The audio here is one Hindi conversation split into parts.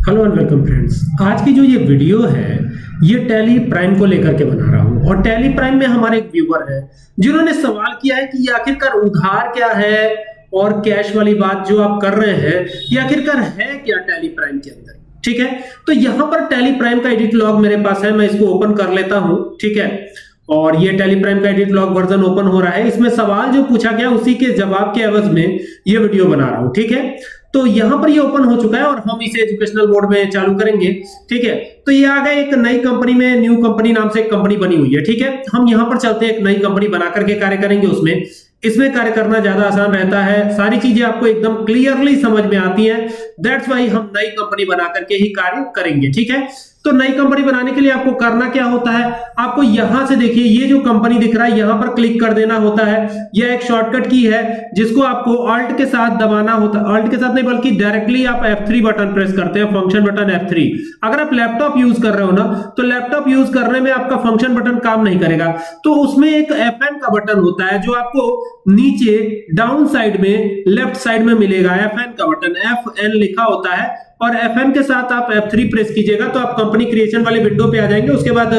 Hello and welcome friends. आज की जो ये वीडियो है ये टैली प्राइम को लेकर के बना रहा हूँ और टैली प्राइम में हमारे एक व्यूअर है जिन्होंने सवाल किया है कि ये आखिरकार उधार क्या है और कैश वाली बात जो आप कर रहे हैं ये आखिरकार है क्या टैली प्राइम के अंदर। ठीक है, तो यहाँ पर टैली प्राइम का एडिट लॉग मेरे पास है, मैं इसको ओपन कर लेता हूँ। ठीक है, और ये टैली प्राइम का एडिट लॉग वर्जन ओपन हो रहा है। इसमें सवाल जो पूछा गया उसी के जवाब के एवज में ये वीडियो बना रहा हूँ। ठीक है, तो यहां पर ये ओपन हो चुका है और हम इसे एजुकेशनल मोड में चालू करेंगे। ठीक है, तो ये आ गया एक नई कंपनी में, न्यू कंपनी नाम से एक कंपनी बनी हुई है। ठीक है, हम यहां पर चलते हैं, एक नई कंपनी बना करके कार्य करेंगे। उसमें इसमें कार्य करना ज्यादा आसान रहता है, सारी चीजें आपको एकदम क्लियरली समझ में आती हैं। दैट्स वाई हम नई कंपनी बना करके ही कार्य करेंगे। ठीक है, तो नई कंपनी बनाने के लिए आपको करना क्या होता है, आपको यहां से देखिए ये जो कंपनी दिख रहा है यहां पर क्लिक कर देना होता है। यह एक शॉर्टकट की है जिसको आपको ऑल्ट के साथ दबाना होता है, ऑल्ट के साथ नहीं बल्कि डायरेक्टली आप F3 बटन प्रेस करते हैं, फंक्शन बटन F3। अगर आप लैपटॉप यूज कर रहे हो ना तो लैपटॉप यूज करने में आपका फंक्शन बटन काम नहीं करेगा, तो उसमें एक FN का बटन होता है जो आपको नीचे डाउन साइड में लेफ्ट साइड में मिलेगा। FN का बटन FN लिखा होता है और FN के साथ आप F3 प्रेस कीजिएगा तो आप कंपनी क्रिएशन वाले विंडो पे आ जाएंगे। उसके बाद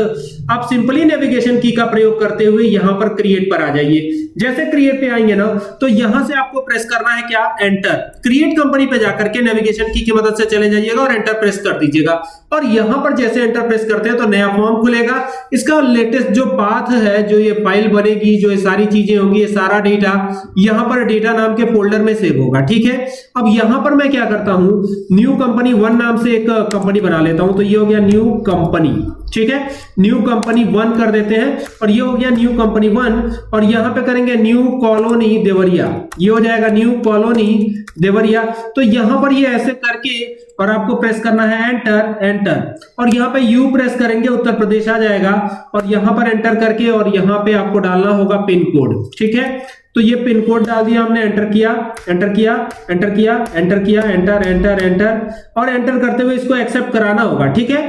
आप सिंपली नेविगेशन की का प्रयोग करते हुए यहां पर क्रिएट पर आ जाइए। जैसे क्रिएट पे आएंगे ना तो यहां से आपको प्रेस करना है क्या, एंटर। क्रिएट कंपनी पे जाकर के नेविगेशन की मदद से चले जाइएगा और एंटर प्रेस कर दीजिएगा। और यहां पर जैसे एंटर प्रेस करते हैं तो नया फॉर्म खुलेगा। इसका लेटेस्ट जो पाथ है, जो ये फाइल बनेगी, जो ये सारी चीजें होंगी, ये सारा डेटा यहां पर डेटा नाम के फोल्डर में सेव होगा। ठीक है, अब यहां पर मैं क्या करता हूं, न्यू कंपनी 1 नाम से एक कंपनी बना लेता हूं। तो ये हो गया न्यू कंपनी। ठीक है, न्यू कंपनी 1 कर देते हैं और ये हो गया न्यू कंपनी 1। और यहां पे करेंगे न्यू कॉलोनी देवरिया, ये हो जाएगा न्यू कॉलोनी देवरिया। तो यहां पर ये ऐसे करके और आपको प्रेस करना है एंटर, एंटर। और यहां पे यू प्रेस करेंगे, उत्तर प्रदेश आ जाएगा। और यहां पर एंटर करके और यहां पे आपको डालना होगा पिन कोड। ठीक है, तो ये पिन कोड डाल दिया हमने, एंटर किया, एंटर किया, एंटर किया, एंटर किया, एंटर एंटर एंटर। और एंटर करते हुए इसको एक्सेप्ट कराना होगा। ठीक है,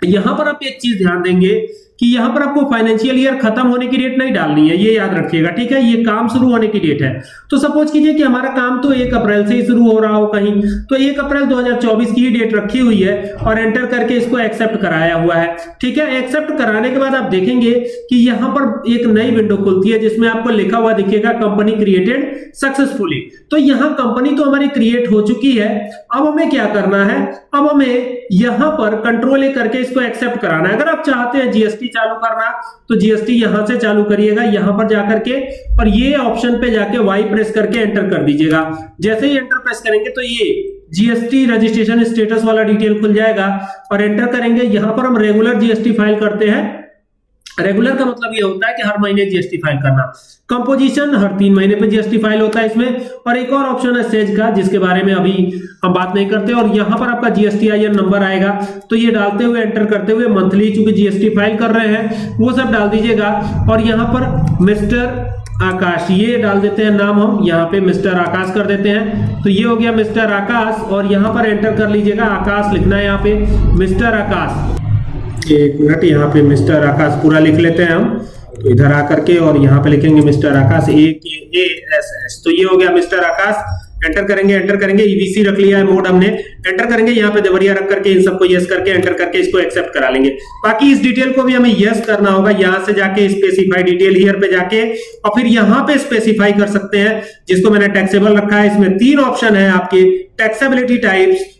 यहां पर आप एक चीज ध्यान देंगे कि यहां पर आपको फाइनेंशियल ईयर खत्म होने की डेट नहीं डालनी है, ये याद रखिएगा। ठीक है, ये काम शुरू होने की डेट है। तो सपोज कीजिए कि हमारा काम तो 1 अप्रैल से ही शुरू हो रहा हो कहीं, तो 1 अप्रैल 2024 की ही डेट रखी हुई है और एंटर करके इसको एक्सेप्ट कराया हुआ है। ठीक है, एक्सेप्ट कराने के बाद आप देखेंगे कि यहां पर एक नई विंडो खुलती है जिसमें आपको लिखा हुआ दिखेगा कंपनी क्रिएटेड सक्सेसफुली। तो यहां कंपनी तो हमारी क्रिएट हो चुकी है। अब हमें क्या करना है, अब हमें यहां पर कंट्रोल ए करके इसको एक्सेप्ट कराना है। अगर आप चाहते हैं जीएसटी चालू करना तो जीएसटी यहां से चालू करिएगा, यहां पर जाकर के और ये ऑप्शन पे जाके वाई प्रेस करके एंटर कर दीजिएगा। जैसे ही एंटर प्रेस करेंगे तो ये जीएसटी रजिस्ट्रेशन स्टेटस वाला डिटेल खुल जाएगा और एंटर करेंगे। यहां पर हम रेगुलर जीएसटी फाइल करते हैं। रेगुलर का मतलब ये होता है कि हर महीने जीएसटी फाइल करना। कंपोजिशन हर 3 महीने पे जीएसटी फाइल होता है इसमें। और एक और ऑप्शन है सेज का, जिसके बारे में अभी हम बात नहीं करते। और यहां पर आपका जीएसटीआईएन नंबर आएगा, तो ये डालते हुए एंटर करते हुए मंथली चूंकि जीएसटी फाइल कर रहे हैं वो सब डाल दीजिएगा। और यहां पर मिस्टर आकाश ये डाल देते हैं नाम, हम यहाँ पे मिस्टर आकाश कर देते हैं। तो ये हो गया मिस्टर आकाश और यहाँ पर एंटर कर लीजिएगा, आकाश लिखना है यहाँ पे, मिस्टर आकाश। एक मिनट, यहाँ पे मिस्टर आकाश पूरा लिख लेते हैं हम। तो इधर आकर के और यहाँ पे लिखेंगे मिस्टर आकाश AKASS। तो ये हो गया मिस्टर आकाश। एंटर करेंगे, एंटर करेंगे, ईवीसी रख लिया है मोड हमने, एंटर करेंगे। यहाँ पे देवरिया रख करके इन सबको यस करके एंटर करके इसको एक्सेप्ट करा लेंगे। बाकी इस डिटेल को भी हमें यस करना होगा, यहाँ से जाके स्पेसिफाई डिटेल हियर पे जाके और फिर यहाँ पे स्पेसिफाई कर सकते हैं, जिसको मैंने टैक्सेबल रखा है। इसमें 3 ऑप्शन है आपके, टैक्सेबिलिटी टाइप्स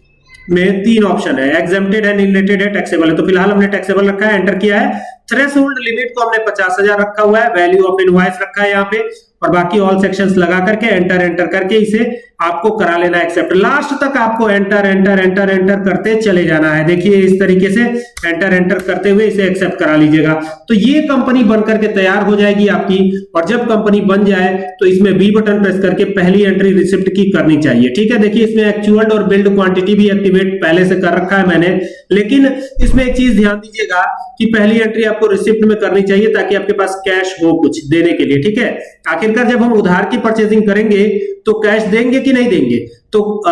में 3 ऑप्शन है, एग्जेम्प्टेड है, रिलेटेड है, टैक्सेबल है। तो फिलहाल हमने टैक्सेबल रखा है, एंटर किया है। थ्रेशोल्ड लिमिट को हमने 50,000 रखा हुआ है, वैल्यू ऑफ इनवॉइस रखा है यहाँ पे और बाकी ऑल सेक्शंस लगा करके एंटर एंटर करके इसे आपको करा लेना एक्सेप्ट। लास्ट तक आपको एंटर एंटर एंटर एंटर करते चले जाना है। देखिए इस तरीके से एंटर एंटर करते हुए इसे एक्सेप्ट करा लीजिएगा। तो ये कंपनी बन करके तैयार हो जाएगी आपकी। और जब कंपनी बन जाए तो इसमें बी बटन प्रेस करके पहली एंट्री रिसिप्ट की करनी चाहिए। ठीक है, देखिए इसमें एक्चुअल और बिल्ड क्वांटिटी भी एक्टिवेट पहले से कर रखा है मैंने, लेकिन इसमें एक चीज ध्यान दीजिएगा कि पहली एंट्री आपको रिसिप्ट में करनी चाहिए ताकि आपके पास कैश हो कुछ देने के लिए। ठीक है, आखिरकार जब हम उधार की परचेजिंग करेंगे तो कैश देंगे कि नहीं देंगे, तो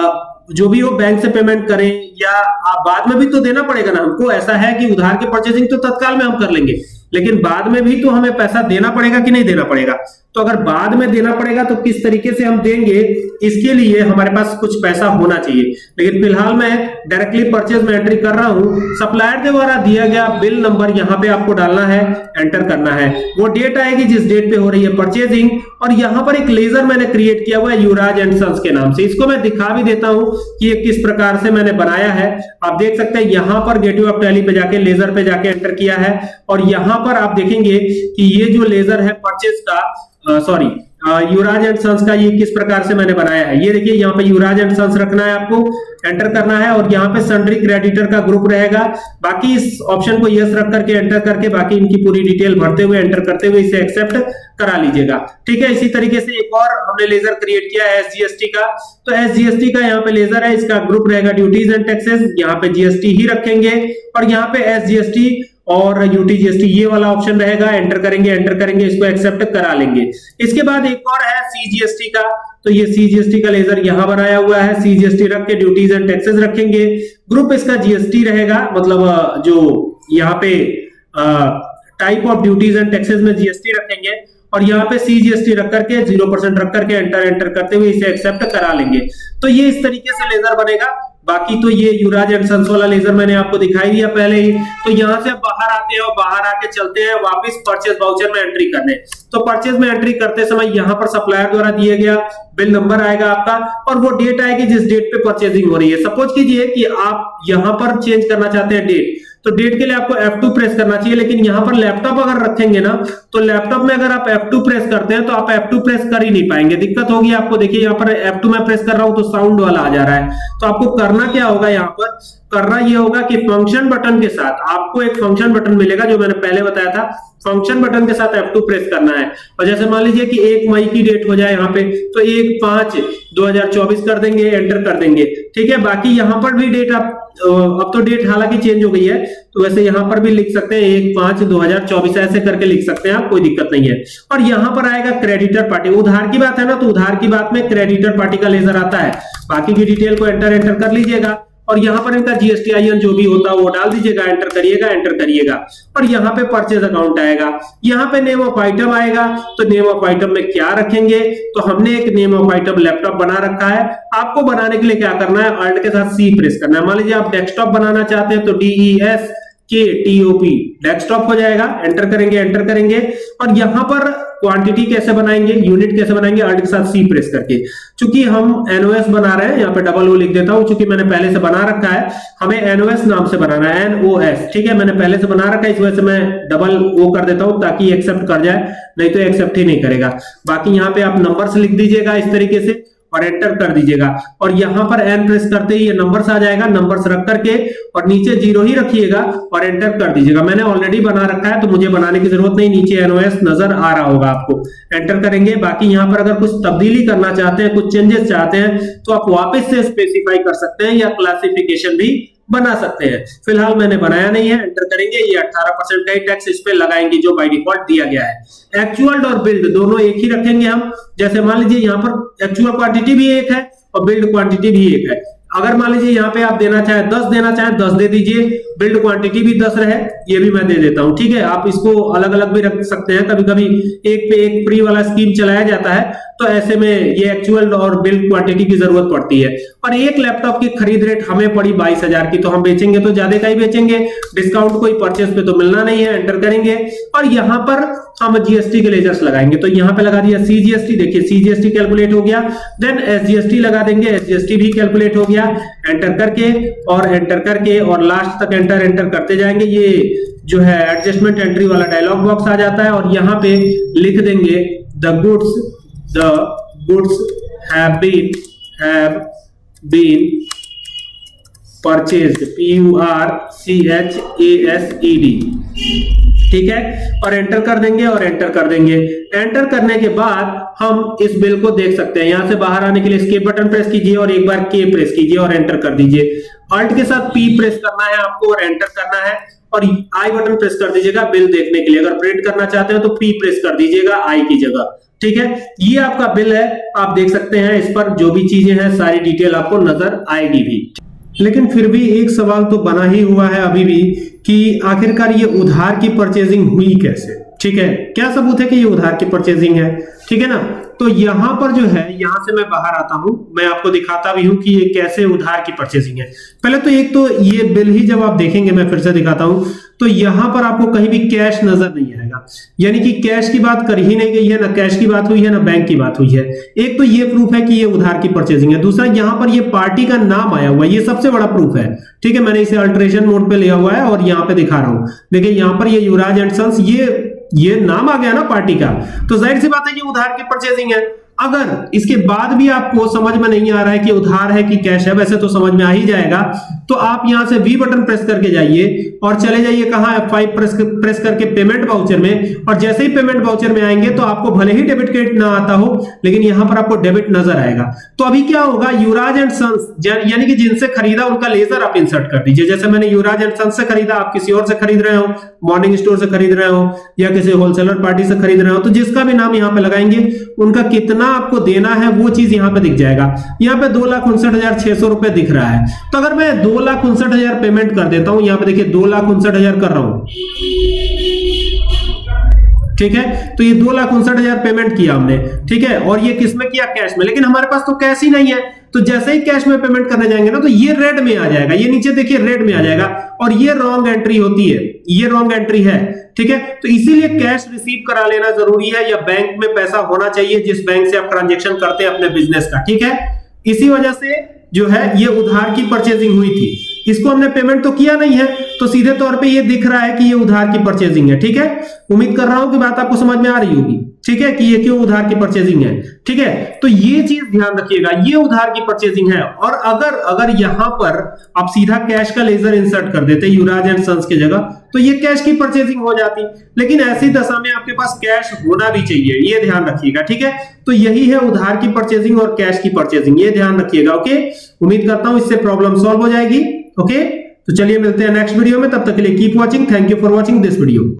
जो भी वो बैंक से पेमेंट करें या आप बाद में भी तो देना पड़ेगा ना हमको। ऐसा है कि उधार की परचेजिंग तो तत्काल में हम कर लेंगे, लेकिन बाद में भी तो हमें पैसा देना पड़ेगा कि नहीं देना पड़ेगा। तो अगर बाद में देना पड़ेगा तो किस तरीके से हम देंगे, इसके लिए हमारे पास कुछ पैसा होना चाहिए। लेकिन फिलहाल मैं डायरेक्टली परचेज में एंट्री कर रहा हूं। सप्लायर के द्वारा दिया गया बिल नंबर यहां पे आपको डालना है, एंटर करना है। वो डेट आएगी जिस डेट पे हो रही है परचेजिंग, और यहां पर एक लेजर मैंने क्रिएट किया हुआ है युवराज एंड सन्स के नाम से। इसको मैं दिखा भी देता हूं कि ये किस प्रकार से मैंने बनाया है। आप देख सकते हैं यहां पर गेटवे ऑफ टैली पे जाके लेजर पे जाके एंटर किया है, और यहां पर आप देखेंगे कि ये जो लेजर है परचेज का युवराज एंड सन्स का, ये किस प्रकार से मैंने बनाया है। ये देखिए यहाँ पे युवराज एंड सन्स रखना है, आपको एंटर करना है, और यहाँ पे सन्ड्री क्रेडिटर का ग्रुप रहेगा। बाकी इस ऑप्शन को यस रख करके एंटर करके बाकी इनकी पूरी डिटेल भरते हुए एंटर करते हुए इसे एक्सेप्ट करा लीजिएगा। ठीक है, इसी तरीके से एक और हमने लेजर क्रिएट किया है एसजीएसटी का। तो एसजीएसटी का यहाँ पे लेजर है, इसका ग्रुप रहेगा ड्यूटीज एंड टैक्सेस, यहाँ पे जीएसटी ही रखेंगे, और यहाँ पे एसजीएसटी और यूटीजीएसटी ये वाला ऑप्शन रहेगा। एंटर करेंगे, इसको एक्सेप्ट करा लेंगे। इसके बाद एक और है सीजीएसटी का, तो ये सीजीएसटी का लेजर यहां बनाया हुआ है। सीजीएसटी रख के ड्यूटीज एंड टैक्सेस रखेंगे, ग्रुप इसका जीएसटी रहेगा, मतलब जो यहाँ पे type of duties and taxes में जीएसटी रखेंगे, और यहाँ पे सीजीएसटी रख करके 0% रख करके एंटर करते हुए इसे एक्सेप्ट करा लेंगे। तो ये इस तरीके से लेजर बनेगा। बाकी तो ये युवराज एंड सन्स वाला लेजर मैंने आपको दिखाई दिया पहले ही। तो यहां से बाहर आते हैं और बाहर आके चलते हैं वापस परचेज वाउचर में एंट्री करने। तो परचेज में एंट्री करते समय यहां पर सप्लायर द्वारा दिया गया बिल नंबर आएगा आपका, और वो डेट आएगी जिस डेट पे परचेजिंग हो रही है। सपोज कीजिए कि आप यहां पर चेंज करना चाहते हैं डेट, तो डेट के लिए आपको F2 प्रेस करना चाहिए। लेकिन यहां पर लैपटॉप अगर रखेंगे ना, तो लैपटॉप में अगर आप F2 प्रेस करते हैं तो आप F2 प्रेस कर ही नहीं पाएंगे, दिक्कत होगी आपको। देखिए यहाँ पर F2 में प्रेस कर रहा हूं तो साउंड वाला आ जा रहा है। तो आपको करना क्या होगा, यहाँ पर करना ये होगा कि फंक्शन बटन के साथ आपको एक फंक्शन बटन मिलेगा जो मैंने पहले बताया था। फंक्शन बटन के साथ F2 प्रेस करना है, और जैसे मान लीजिए कि 1 मई की डेट हो जाए यहाँ पे, तो 1/5/2024 कर देंगे, एंटर कर देंगे। ठीक है, बाकी यहाँ पर भी डेट आप अब तो डेट हालांकि चेंज हो गई है, तो वैसे यहां पर भी लिख सकते हैं 1/5/2024 ऐसे करके लिख सकते हैं आप, कोई दिक्कत नहीं है। और यहां पर आएगा क्रेडिटर पार्टी, उधार की बात है ना, तो उधार की बात में क्रेडिटर पार्टी का लेजर आता है। बाकी की डिटेल को एंटर कर लीजिएगा, और यहाँ पर इनका जीएसटीआईएन जो भी होता है वो डाल दीजिएगा, एंटर करिएगा। और यहाँ पे परचेज अकाउंट आएगा, यहाँ पे नेम ऑफ आइटम आएगा। तो नेम ऑफ आइटम में क्या रखेंगे, तो हमने एक नेम ऑफ आइटम लैपटॉप बना रखा है। आपको बनाने के लिए क्या करना है, अल्ट के साथ सी प्रेस करना है। मान लीजिए आप डेस्कटॉप बनाना चाहते हैं तो DESKTOP डेस्कटॉप हो जाएगा। एंटर करेंगे, और यहाँ पर क्वांटिटी कैसे बनाएंगे, यूनिट कैसे बनाएंगे, अल्ट के साथ सी प्रेस करके। चूंकि हम एनओएस बना रहे हैं, यहाँ पे डबल ओ लिख देता हूं, चूंकि मैंने पहले से बना रखा है। हमें एनओएस नाम से बनाना है, NOS। ठीक है, मैंने पहले से बना रखा है, इस वजह से मैं डबल ओ कर देता हूं ताकि एक्सेप्ट कर जाए, नहीं तो एक्सेप्ट ही नहीं करेगा। बाकी यहाँ पे आप नंबर से लिख दीजिएगा इस तरीके से, और एंटर कर दीजिएगा। और यहां पर एन प्रेस करते ही ये नंबर्स आ जाएगा, नंबर्स रख करके और नीचे 0 ही रखिएगा और एंटर कर दीजिएगा। मैंने ऑलरेडी बना रखा है तो मुझे बनाने की जरूरत नहीं, नीचे एनओएस नजर आ रहा होगा आपको। एंटर करेंगे। बाकी यहां पर अगर कुछ तब्दीली करना चाहते हैं, कुछ चेंजेस चाहते हैं, तो आप वापस से स्पेसिफाई कर सकते हैं या क्लासिफिकेशन भी बना सकते हैं। फिलहाल मैंने बनाया नहीं है। एंटर करेंगे, ये 18% का ही टैक्स इस पे लगाएंगे जो बाय डिफॉल्ट दिया गया है। एक्चुअल और बिल्ड दोनों एक ही रखेंगे हम। जैसे मान लीजिए यहाँ पर एक्चुअल क्वांटिटी भी एक है और बिल्ड क्वांटिटी भी एक है। अगर मान लीजिए यहाँ पे आप देना चाहें 10 देना चाहें 10 दे दीजिए, बिल्ड क्वांटिटी भी 10 रहे, ये भी मैं दे देता हूं। ठीक है, आप इसको अलग अलग भी रख सकते हैं। कभी कभी एक पे एक फ्री वाला स्कीम चलाया जाता है, तो ऐसे में ये एक्चुअल और बिल्ड क्वांटिटी की जरूरत पड़ती है। और एक लैपटॉप की खरीद रेट हमें पड़ी 22,000 की, तो हम बेचेंगे तो ज्यादा का ही बेचेंगे, डिस्काउंट कोई परचेज पे तो मिलना नहीं है। एंटर करेंगे और यहाँ पर हम जीएसटी के लेजर्स लगाएंगे, तो यहाँ पे लगा दिया सीजीएसटी। देखिए सीजीएसटी कैलकुलेट हो गया। देन एसजीएसटी लगा देंगे, एसजीएसटी भी कैलकुलेट हो गया। एंटर करके और लास्ट तक एंटर करते जाएंगे। ये जो है एडजस्टमेंट एंट्री वाला डायलॉग बॉक्स आ जाता है और यहाँ पे लिख देंगे the goods have been purchased, PURCHASED। ठीक है, और एंटर कर देंगे। एंटर करने के बाद हम इस बिल को देख सकते हैं। यहां से बाहर आने के लिए एस्केप बटन प्रेस कीजिए और एक बार के प्रेस कीजिए और एंटर कर दीजिए। अल्ट के साथ P प्रेस करना है आपको और एंटर करना है, और आई बटन प्रेस कर दीजिएगा बिल देखने के लिए। अगर प्रिंट करना चाहते हैं तो P प्रेस कर दीजिएगा आई की जगह। ठीक है, ये आपका बिल है, आप देख सकते हैं। इस पर जो भी चीजें हैं सारी डिटेल आपको नजर आएगी भी। लेकिन फिर भी एक सवाल तो बना ही हुआ है अभी भी कि आखिरकार ये उधार की परचेजिंग हुई कैसे। ठीक है, क्या सबूत है कि ये उधार की परचेजिंग है, ठीक है ना। तो यहां पर जो है, यहां से मैं बाहर आता हूं, मैं आपको दिखाता भी हूं कि ये कैसे उधार की परचेजिंग है। पहले तो एक तो ये बिल ही जब आप देखेंगे, मैं फिर से दिखाता हूं, तो यहां पर आपको कहीं भी कैश नजर नहीं आएगा, यानी कि कैश की बात कर ही नहीं गई है, ना कैश की बात हुई है, ना बैंक की बात हुई है। एक तो ये प्रूफ है कि ये उधार की परचेजिंग है। दूसरा, यहां पर ये पार्टी का नाम आया हुआ है, ये सबसे बड़ा प्रूफ है, ठीक है। मैंने इसे अल्टरेशन मोड पे लिया हुआ है और यहां पे दिखा रहा हूं। देखिए यहां पर ये युवराज एंड सन्स, ये नाम आ गया ना पार्टी का, तो जाहिर सी बात है ये उधार की परचेजिंग है। अगर इसके बाद भी आपको समझ में नहीं आ रहा है कि उधार है कि कैश है, वैसे तो समझ में आ ही जाएगा, तो आप यहां से वी बटन प्रेस करके जाइए और चले जाइए कहां, F5 प्रेस करके पेमेंट वाउचर में, और जैसे ही पेमेंट वाउचर में आएंगे तो आपको भले ही डेबिट क्रेडिट ना आता हो, लेकिन यहां पर आपको डेबिट नजर आएगा। तो अभी क्या होगा, युवराज एंड सन्स यानी कि जिनसे खरीदा उनका लेजर आप इंसर्ट कर दीजिए। जैसे मैंने युवराज एंड सन्स से खरीदा, आप किसी और से खरीद रहे हो, मॉर्निंग स्टोर से खरीद रहे हो या किसी होलसेलर पार्टी से खरीद रहे हो, तो जिसका भी नाम यहां पे लगाएंगे उनका कितना आपको देना है वो चीज यहां पे दिख जाएगा। यहां पे 2,59,600 रुपए दिख रहा है। तो अगर मैं 2,59,000 पेमेंट कर देता हूं, यहां पे देखिए 2,59,000 कर रहा हूं, ठीक है। तो ये 2,59,000 पेमेंट किया हमने, ठीक है, और ये किसमें किया, कैश में। लेकिन हमारे पास तो कैश ही नहीं है, तो जैसे ही कैश में पेमेंट करने जाएंगे ना, तो ये रेड में आ जाएगा, ये नीचे देखिए रेड में आ जाएगा, और ये रॉन्ग एंट्री होती है, ये रॉन्ग एंट्री है, ठीक है। तो इसीलिए कैश रिसीव करा लेना जरूरी है, या बैंक में पैसा होना चाहिए जिस बैंक से आप ट्रांजेक्शन करते हैं अपने बिजनेस का, ठीक है। इसी वजह से जो है ये उधार की परचेजिंग हुई थी। इसको हमने पेमेंट तो किया नहीं है, तो सीधे तौर पे ये दिख रहा है कि ये उधार की परचेजिंग है, ठीक है। उम्मीद कर रहा हूं कि बात आपको समझ में आ रही होगी, ठीक है, कि ये क्यों उधार की परचेजिंग है, ठीक है। तो ये चीज ध्यान रखिएगा, ये उधार की परचेजिंग है। और अगर यहां पर आप सीधा कैश का लेजर इंसर्ट कर देते युवराज एंड सन्स की जगह, तो ये कैश की परचेजिंग हो जाती। लेकिन ऐसी दशा में आपके पास कैश होना भी चाहिए, ये ध्यान रखिएगा, ठीक है। तो यही है उधार की परचेजिंग और कैश की परचेजिंग, ये ध्यान रखिएगा, ओके। उम्मीद करता हूं इससे प्रॉब्लम सॉल्व हो जाएगी, ओके। तो चलिए मिलते हैं नेक्स्ट वीडियो में, तब तक के लिए keep watching, thank you for watching this video.